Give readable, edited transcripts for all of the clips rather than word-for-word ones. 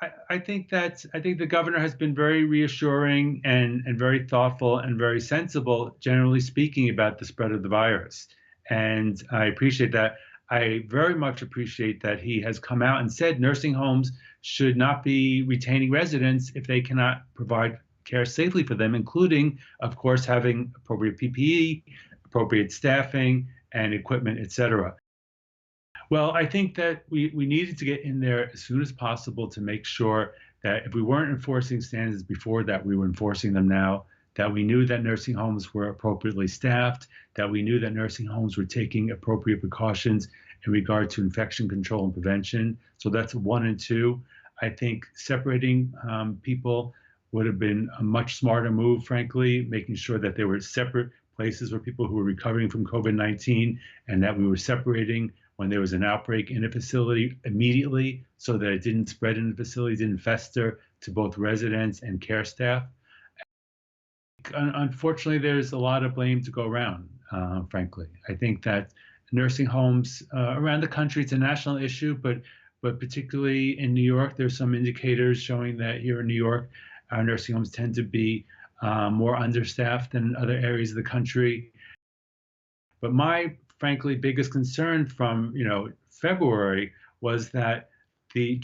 I think the governor has been very reassuring and very thoughtful and very sensible, generally speaking, about the spread of the virus. And I appreciate that. I very much appreciate that he has come out and said nursing homes should not be retaining residents if they cannot provide care safely for them, including, of course, having appropriate PPE, appropriate staffing, and equipment, et cetera. Well, I think that we needed to get in there as soon as possible to make sure that if we weren't enforcing standards before, that we were enforcing them now, that we knew that nursing homes were appropriately staffed, that we knew that nursing homes were taking appropriate precautions in regard to infection control and prevention. So that's one and two. I think separating people would have been a much smarter move, frankly, making sure that there were separate places where people who were recovering from COVID-19 and that we were separating when there was an outbreak in a facility immediately so that it didn't spread in the facility, didn't fester to both residents and care staff. Unfortunately, there's a lot of blame to go around, frankly. I think that nursing homes around the country, it's a national issue, but particularly in New York, there's some indicators showing that here in New York, our nursing homes tend to be more understaffed than other areas of the country. But my frankly biggest concern from February was that the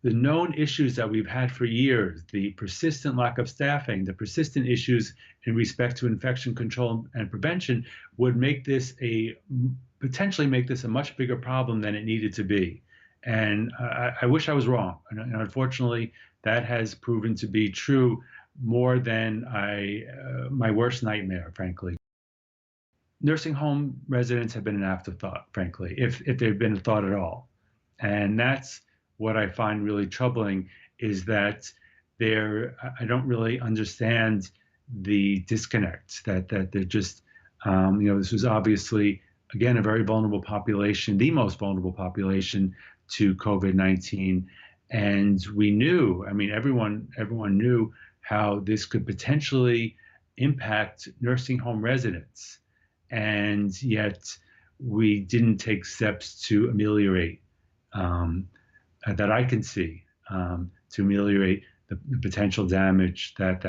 known issues that we've had for years, the persistent lack of staffing, the persistent issues in respect to infection control and prevention, would make this a potentially make this a much bigger problem than it needed to be. And I wish I was wrong. And unfortunately, that has proven to be true more than my worst nightmare, frankly. Nursing home residents have been an afterthought, frankly, if they've been a thought at all. And that's what I find really troubling is that I don't really understand the disconnect that they're just, this was obviously, again, a very vulnerable population, the most vulnerable population to COVID-19. And we knew, I mean, everyone knew how this could potentially impact nursing home residents. And yet we didn't take steps to ameliorate that I can see to ameliorate the potential damage that